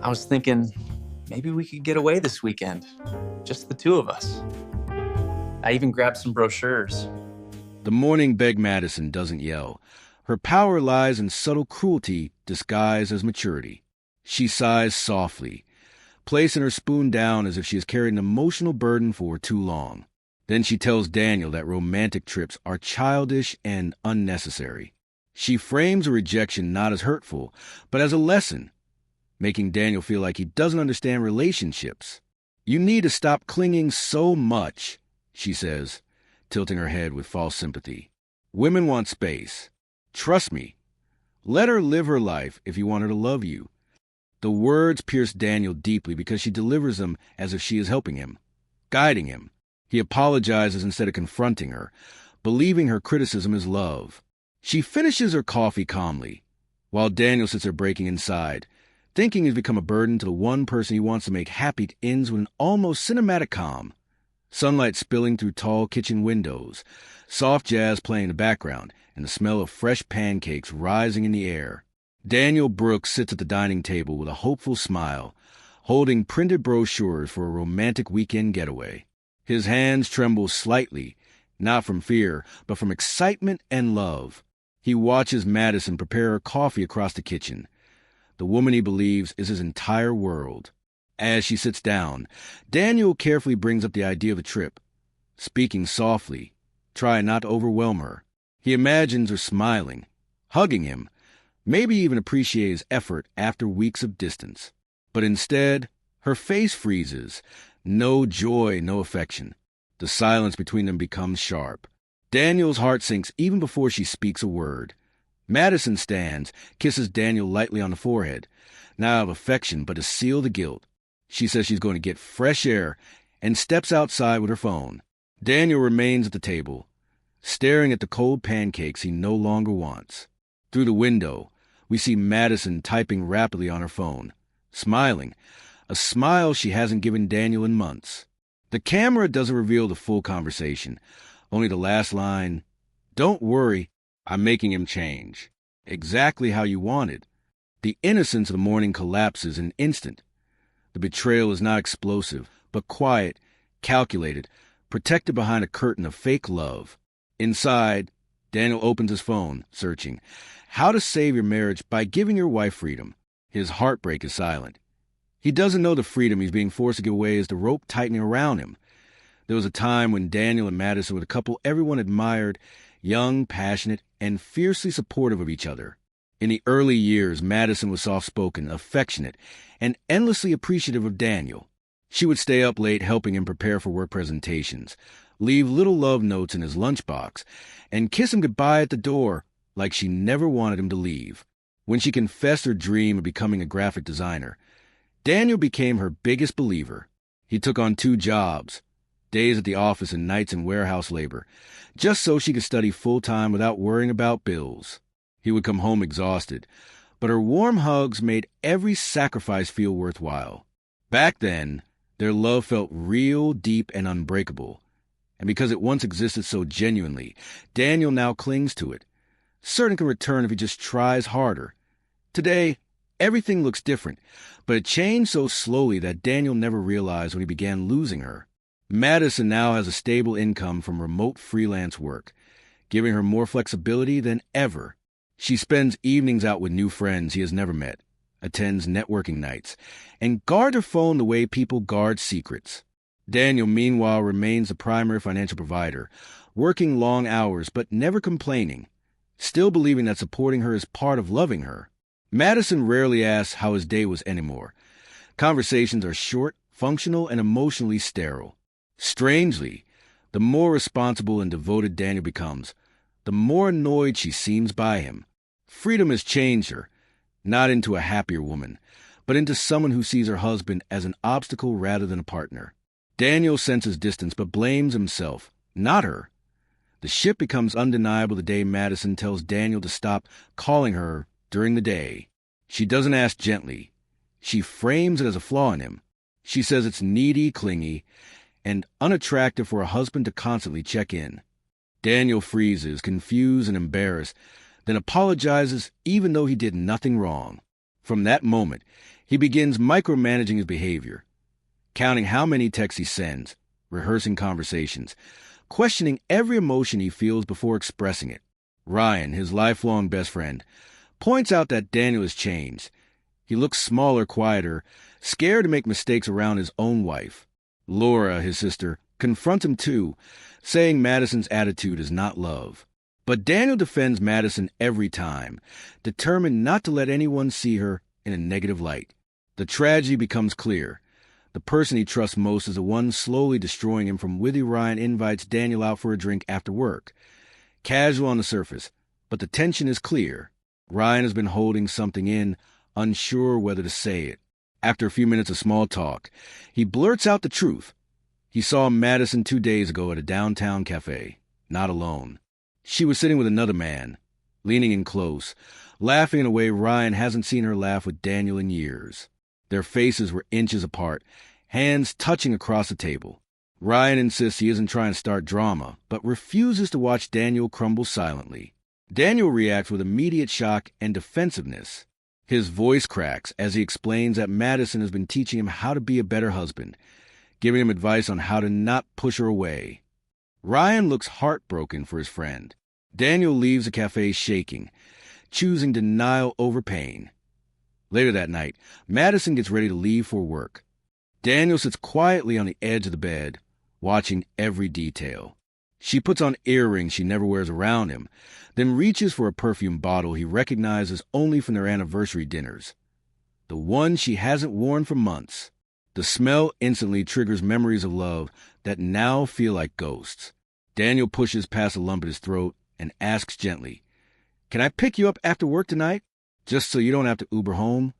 I was thinking maybe we could get away this weekend, just the two of us. I even grabbed some brochures. The morning Beg Madison doesn't yell. Her power lies in subtle cruelty disguised as maturity. She sighs softly, placing her spoon down as if she has carried an emotional burden for too long. Then she tells Daniel that romantic trips are childish and unnecessary. She frames a rejection not as hurtful, but as a lesson, making Daniel feel like he doesn't understand relationships. "You need to stop clinging so much," she says, tilting her head with false sympathy. "Women want space. Trust me. Let her live her life if you want her to love you." The words pierce Daniel deeply because she delivers them as if she is helping him, guiding him. He apologizes instead of confronting her, believing her criticism is love. She finishes her coffee calmly, while Daniel sits there breaking inside. Thinking he's become a burden to the one person he wants to make happy ends with an almost cinematic calm. Sunlight spilling through tall kitchen windows, soft jazz playing in the background, and the smell of fresh pancakes rising in the air. Daniel Brooks sits at the dining table with a hopeful smile, holding printed brochures for a romantic weekend getaway. His hands tremble slightly, not from fear, but from excitement and love. He watches Madison prepare her coffee across the kitchen, the woman he believes is his entire world. As she sits down, Daniel carefully brings up the idea of the trip, speaking softly, trying not to overwhelm her. He imagines her smiling, hugging him, maybe even appreciate his effort after weeks of distance. But instead, her face freezes. No joy, no affection. The silence between them becomes sharp. Daniel's heart sinks even before she speaks a word. Madison stands, kisses Daniel lightly on the forehead, not out of affection but to seal the guilt. She says she's going to get fresh air and steps outside with her phone. Daniel remains at the table, staring at the cold pancakes he no longer wants. Through the window, we see Madison typing rapidly on her phone, smiling, a smile she hasn't given Daniel in months. The camera doesn't reveal the full conversation, only the last line, "Don't worry, I'm making him change. Exactly how you wanted." The innocence of the morning collapses in an instant. The betrayal is not explosive, but quiet, calculated, protected behind a curtain of fake love. Inside, Daniel opens his phone, searching. How to save your marriage by giving your wife freedom. His heartbreak is silent. He doesn't know the freedom he's being forced to give away is the rope tightening around him. There was a time when Daniel and Madison were the couple everyone admired, young, passionate, and fiercely supportive of each other. In the early years, Madison was soft-spoken, affectionate, and endlessly appreciative of Daniel. She would stay up late helping him prepare for work presentations, leave little love notes in his lunchbox, and kiss him goodbye at the door like she never wanted him to leave. When she confessed her dream of becoming a graphic designer, Daniel became her biggest believer. He took on 2 jobs, days at the office and nights in warehouse labor, just so she could study full-time without worrying about bills. He would come home exhausted, but her warm hugs made every sacrifice feel worthwhile. Back then, their love felt real, deep, and unbreakable. And because it once existed so genuinely, Daniel now clings to it, certain it can return if he just tries harder. Today, everything looks different, but it changed so slowly that Daniel never realized when he began losing her. Madison now has a stable income from remote freelance work, giving her more flexibility than ever. She spends evenings out with new friends he has never met, attends networking nights, and guards her phone the way people guard secrets. Daniel, meanwhile, remains the primary financial provider, working long hours but never complaining, still believing that supporting her is part of loving her. Madison rarely asks how his day was anymore. Conversations are short, functional, and emotionally sterile. Strangely, the more responsible and devoted Daniel becomes, the more annoyed she seems by him. Freedom has changed her, not into a happier woman, but into someone who sees her husband as an obstacle rather than a partner. Daniel senses distance but blames himself, not her. The shift becomes undeniable the day Madison tells Daniel to stop calling her during the day. She doesn't ask gently. She frames it as a flaw in him. She says it's needy, clingy, and unattractive for a husband to constantly check in. Daniel freezes, confused and embarrassed, then apologizes even though he did nothing wrong. From that moment, He begins micromanaging his behavior, counting how many texts he sends, rehearsing conversations, questioning every emotion he feels before expressing it. Ryan, his lifelong best friend, points out that Daniel has changed. He looks smaller, quieter, scared to make mistakes around his own wife. Laura, his sister, confronts him too, saying Madison's attitude is not love. But Daniel defends Madison every time, determined not to let anyone see her in a negative light. The tragedy becomes clear. The person he trusts most is the one slowly destroying him. From Withy, Ryan invites Daniel out for a drink after work. Casual on the surface, but the tension is clear. Ryan has been holding something in, unsure whether to say it. After a few minutes of small talk, he blurts out the truth. He saw Madison 2 days ago at a downtown cafe, not alone. She was sitting with another man, leaning in close, laughing in a way Ryan hasn't seen her laugh with Daniel in years. Their faces were inches apart, hands touching across the table. Ryan insists he isn't trying to start drama, but refuses to watch Daniel crumble silently. Daniel reacts with immediate shock and defensiveness. His voice cracks as he explains that Madison has been teaching him how to be a better husband, giving him advice on how to not push her away. Ryan looks heartbroken for his friend. Daniel leaves the cafe shaking, choosing denial over pain. Later that night, Madison gets ready to leave for work. Daniel sits quietly on the edge of the bed, watching every detail. She puts on earrings she never wears around him, then reaches for a perfume bottle he recognizes only from their anniversary dinners. The one she hasn't worn for months. The smell instantly triggers memories of love that now feel like ghosts. Daniel pushes past a lump in his throat and asks gently, "Can I pick you up after work tonight? Just so you don't have to Uber home?"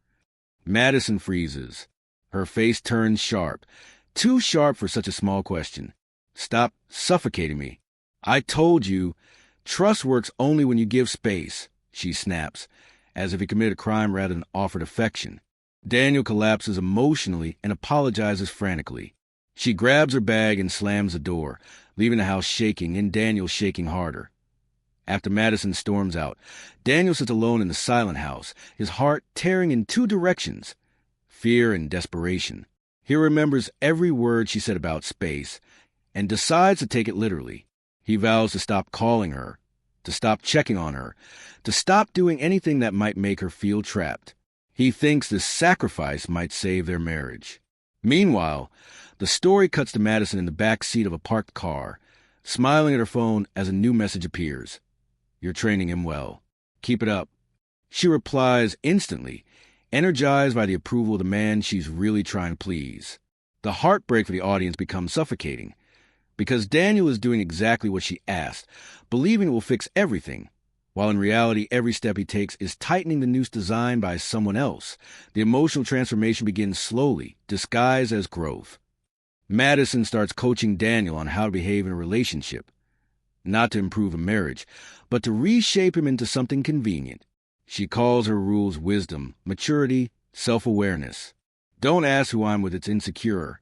Madison freezes. Her face turns sharp, too sharp for such a small question. "Stop suffocating me. I told you, trust works only when you give space," she snaps, as if he committed a crime rather than offered affection. Daniel collapses emotionally and apologizes frantically. She grabs her bag and slams the door, leaving the house shaking and Daniel shaking harder. After Madison storms out, Daniel sits alone in the silent house, his heart tearing in 2 directions, fear and desperation. He remembers every word she said about space and decides to take it literally. He vows to stop calling her, to stop checking on her, to stop doing anything that might make her feel trapped. He thinks this sacrifice might save their marriage. Meanwhile, the story cuts to Madison in the back seat of a parked car, smiling at her phone as a new message appears. "You're training him well. Keep it up." She replies instantly, energized by the approval of the man she's really trying to please. The heartbreak for the audience becomes suffocating, because Daniel is doing exactly what she asked, believing it will fix everything, while in reality every step he takes is tightening the noose designed by someone else. The emotional transformation begins slowly, disguised as growth. Madison starts coaching Daniel on how to behave in a relationship, not to improve a marriage, but to reshape him into something convenient. She calls her rules wisdom, maturity, self-awareness. "Don't ask who I'm with, it's insecure.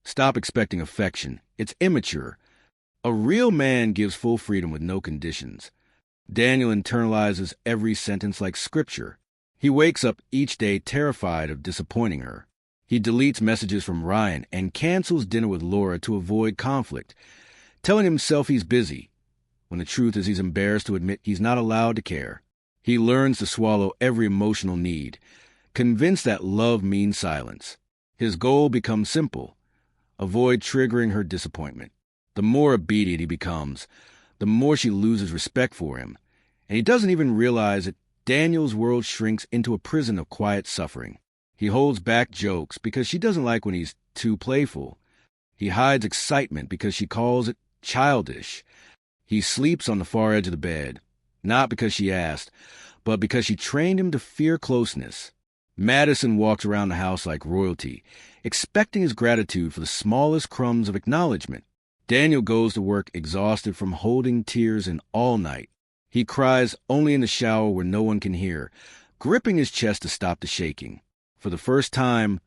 Stop expecting affection, it's immature. A real man gives full freedom with no conditions." Daniel internalizes every sentence like scripture. He wakes up each day terrified of disappointing her. He deletes messages from Ryan and cancels dinner with Laura to avoid conflict, telling himself he's busy, when the truth is he's embarrassed to admit he's not allowed to care. He learns to swallow every emotional need, convinced that love means silence. His goal becomes simple: avoid triggering her disappointment. The more obedient he becomes, the more she loses respect for him, and he doesn't even realize that Daniel's world shrinks into a prison of quiet suffering. He holds back jokes because she doesn't like when he's too playful. He hides excitement because she calls it childish. He sleeps on the far edge of the bed, not because she asked, but because she trained him to fear closeness. Madison walks around the house like royalty, expecting his gratitude for the smallest crumbs of acknowledgement. Daniel goes to work exhausted from holding tears in all night. He cries only in the shower where no one can hear, gripping his chest to stop the shaking. For the first time,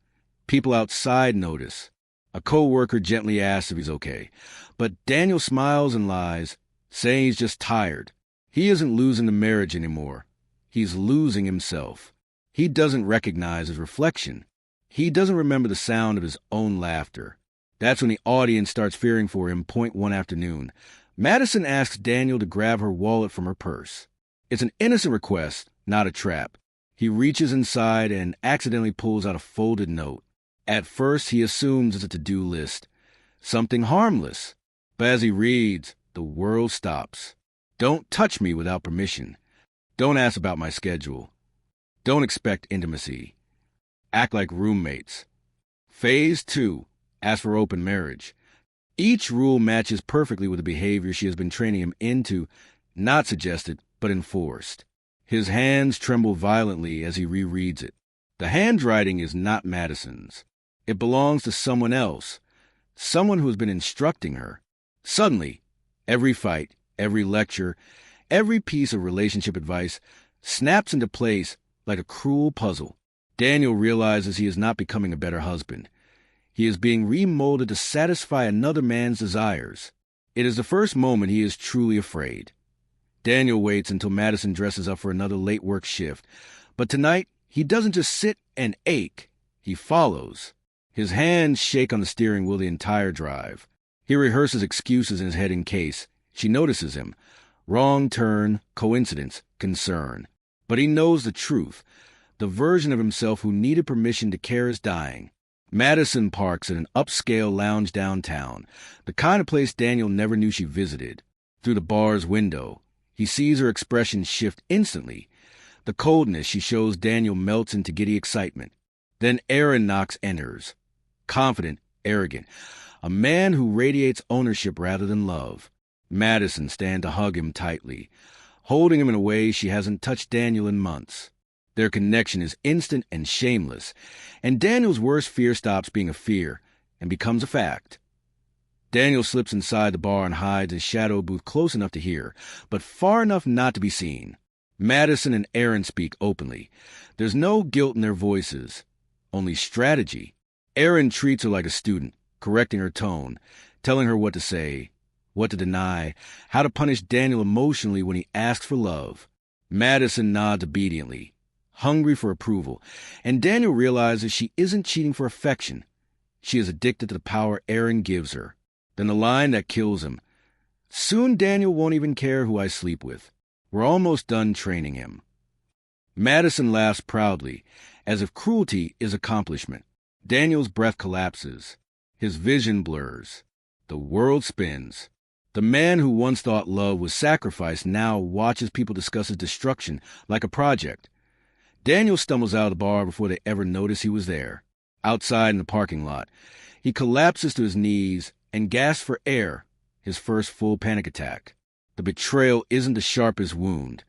people outside notice. A co-worker gently asks if he's okay, but Daniel smiles and lies, saying he's just tired. He isn't losing the marriage anymore. He's losing himself. He doesn't recognize his reflection. He doesn't remember the sound of his own laughter. That's when the audience starts fearing for him. Point one afternoon. Madison asks Daniel to grab her wallet from her purse. It's an innocent request, not a trap. He reaches inside and accidentally pulls out a folded note. At first, he assumes it's a to-do list, something harmless. But as he reads, the world stops. Don't touch me without permission. Don't ask about my schedule. Don't expect intimacy. Act like roommates. Phase 2. Ask for open marriage. Each rule matches perfectly with the behavior she has been training him into, not suggested, but enforced. His hands tremble violently as he rereads it. The handwriting is not Madison's. It belongs to someone else, someone who has been instructing her. Suddenly, every fight, every lecture, every piece of relationship advice snaps into place like a cruel puzzle. Daniel realizes he is not becoming a better husband. He is being remolded to satisfy another man's desires. It is the first moment he is truly afraid. Daniel waits until Madison dresses up for another late work shift. But tonight, he doesn't just sit and ache. He follows. His hands shake on the steering wheel the entire drive. He rehearses excuses in his head in case. She notices him. Wrong turn, coincidence, concern. But he knows the truth. The version of himself who needed permission to care is dying. Madison parks at an upscale lounge downtown, the kind of place Daniel never knew she visited. Through the bar's window, he sees her expression shift instantly. The coldness she shows Daniel melts into giddy excitement. Then Aaron Knox enters. Confident, arrogant. A man who radiates ownership rather than love. Madison stands to hug him tightly, holding him in a way she hasn't touched Daniel in months. Their connection is instant and shameless, and Daniel's worst fear stops being a fear and becomes a fact. Daniel slips inside the bar and hides his shadow booth close enough to hear, but far enough not to be seen. Madison and Aaron speak openly. There's no guilt in their voices, only strategy. Aaron treats her like a student, correcting her tone, telling her what to say, what to deny, how to punish Daniel emotionally when he asks for love. Madison nods obediently, hungry for approval, and Daniel realizes she isn't cheating for affection. She is addicted to the power Aaron gives her. Then the line that kills him. Soon Daniel won't even care who I sleep with. We're almost done training him. Madison laughs proudly, as if cruelty is accomplishment. Daniel's breath collapses. His vision blurs. The world spins. The man who once thought love was sacrifice now watches people discuss his destruction like a project. Daniel stumbles out of the bar before they ever notice he was there. Outside in the parking lot, he collapses to his knees and gasps for air, his first full panic attack. The betrayal isn't the sharpest wound.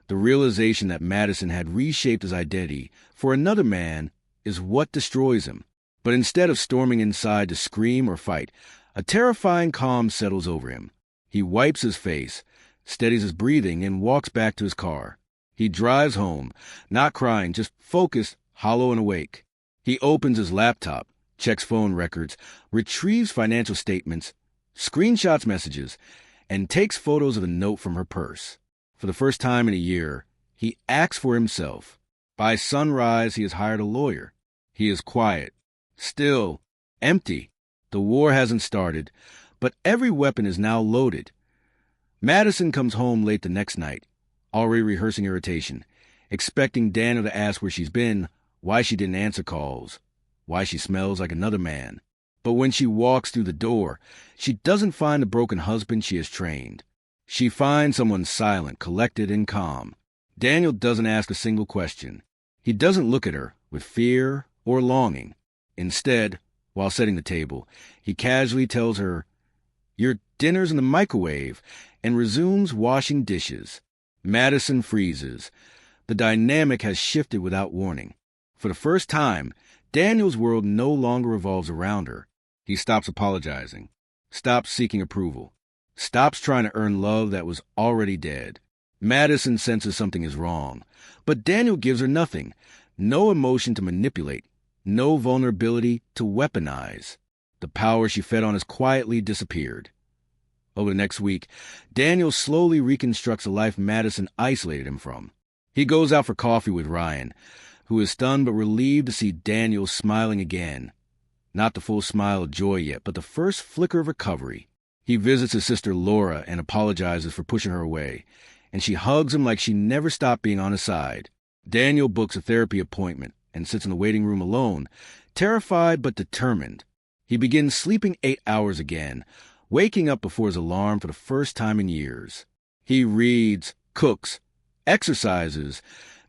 The realization that Madison had reshaped his identity for another man is what destroys him. But instead of storming inside to scream or fight, a terrifying calm settles over him. He wipes his face, steadies his breathing, and walks back to his car. He drives home, not crying, just focused, hollow and awake. He opens his laptop, checks phone records, retrieves financial statements, screenshots messages, and takes photos of the note from her purse. For the first time in a year, he acts for himself. By sunrise, he has hired a lawyer. He is quiet, still, empty. The war hasn't started, but every weapon is now loaded. Madison comes home late the next night, already rehearsing irritation, expecting Daniel to ask where she's been, why she didn't answer calls, why she smells like another man. But when she walks through the door, she doesn't find the broken husband she has trained. She finds someone silent, collected, and calm. Daniel doesn't ask a single question. He doesn't look at her with fear or longing. Instead, while setting the table, he casually tells her, "Your dinner's in the microwave," and resumes washing dishes. Madison freezes. The dynamic has shifted without warning. For the first time, Daniel's world no longer revolves around her. He stops apologizing, stops seeking approval, stops trying to earn love that was already dead. Madison senses something is wrong, but Daniel gives her nothing. No emotion to manipulate, no vulnerability to weaponize. The power she fed on has quietly disappeared. Over the next week, Daniel slowly reconstructs a life Madison isolated him from. He goes out for coffee with Ryan, who is stunned but relieved to see Daniel smiling again. Not the full smile of joy yet, but the first flicker of recovery. He visits his sister Laura and apologizes for pushing her away, and she hugs him like she never stopped being on his side. Daniel books a therapy appointment and sits in the waiting room alone, terrified but determined. He begins sleeping 8 hours again, waking up before his alarm for the first time in years. He reads, cooks, exercises,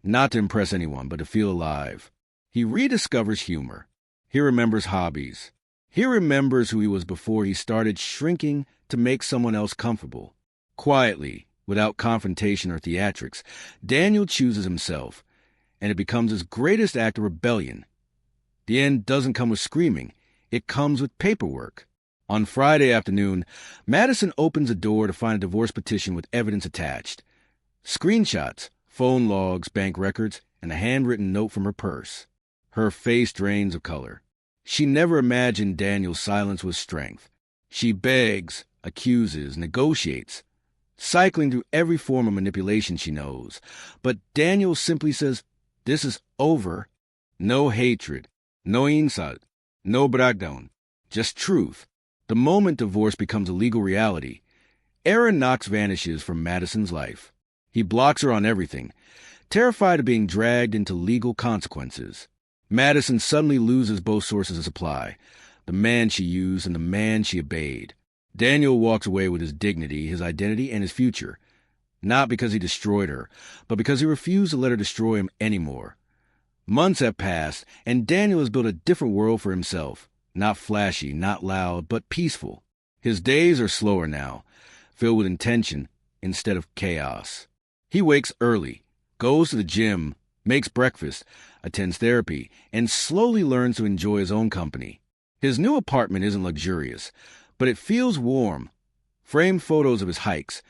not to impress anyone, but to feel alive. He rediscovers humor. He remembers hobbies. He remembers who he was before he started shrinking to make someone else comfortable. Quietly, without confrontation or theatrics, Daniel chooses himself, and it becomes his greatest act of rebellion. The end doesn't come with screaming. It comes with paperwork. On Friday afternoon, Madison opens a door to find a divorce petition with evidence attached. Screenshots, phone logs, bank records, and a handwritten note from her purse. Her face drains of color. She never imagined Daniel's silence was strength. She begs, accuses, negotiates, cycling through every form of manipulation she knows. But Daniel simply says, "This is over." No hatred, no insult, no breakdown, just truth. The moment divorce becomes a legal reality, Aaron Knox vanishes from Madison's life. He blocks her on everything, terrified of being dragged into legal consequences. Madison suddenly loses both sources of supply, the man she used and the man she obeyed. Daniel walks away with his dignity, his identity, and his future, not because he destroyed her, but because he refused to let her destroy him anymore. Months have passed, and Daniel has built a different world for himself. Not flashy, not loud, but peaceful. His days are slower now, filled with intention instead of chaos. He wakes early, goes to the gym, makes breakfast, attends therapy, and slowly learns to enjoy his own company. His new apartment isn't luxurious, but it feels warm. Framed photos of his hikes,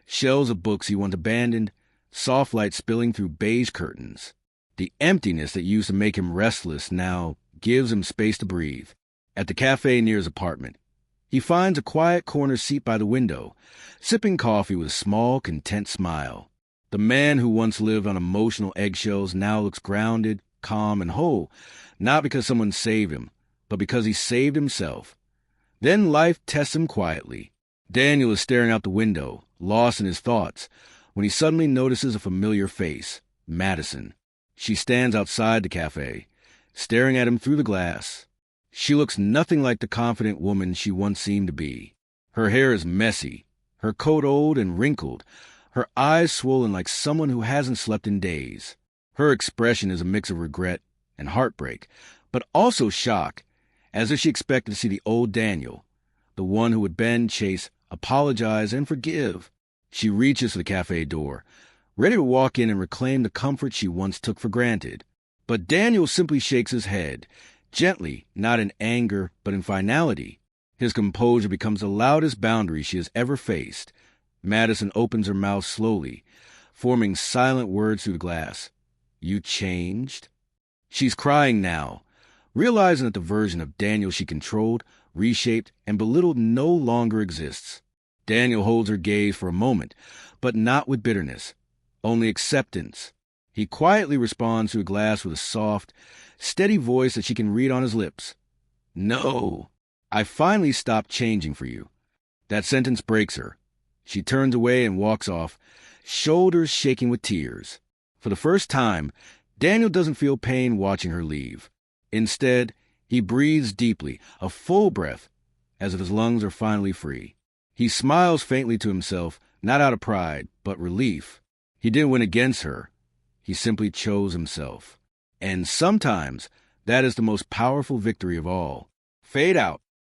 shelves of books he once abandoned, soft light spilling through beige curtains. The emptiness that used to make him restless now gives him space to breathe. At the cafe near his apartment, he finds a quiet corner seat by the window, sipping coffee with a small, content smile. The man who once lived on emotional eggshells now looks grounded, calm, and whole, not because someone saved him, but because he saved himself. Then life tests him quietly. Daniel is staring out the window, lost in his thoughts, when he suddenly notices a familiar face, Madison. She stands outside the cafe, staring at him through the glass. She looks nothing like the confident woman she once seemed to be. Her hair is messy, her coat old and wrinkled, her eyes swollen like someone who hasn't slept in days. Her expression is a mix of regret and heartbreak, but also shock, as if she expected to see the old Daniel, the one who would bend, chase, apologize, and forgive. She reaches for the cafe door, ready to walk in and reclaim the comfort she once took for granted. But Daniel simply shakes his head, gently, not in anger, but in finality. His composure becomes the loudest boundary she has ever faced. Madison opens her mouth slowly, forming silent words through the glass. "You changed?" She's crying now, realizing that the version of Daniel she controlled, reshaped, and belittled no longer exists. Daniel holds her gaze for a moment, but not with bitterness, only acceptance. He quietly responds through a glass with a soft, steady voice that she can read on his lips. "No, I finally stopped changing for you." That sentence breaks her. She turns away and walks off, shoulders shaking with tears. For the first time, Daniel doesn't feel pain watching her leave. Instead, he breathes deeply, a full breath, as if his lungs are finally free. He smiles faintly to himself, not out of pride, but relief. He didn't win against her. He simply chose himself. And sometimes, that is the most powerful victory of all. Fade out.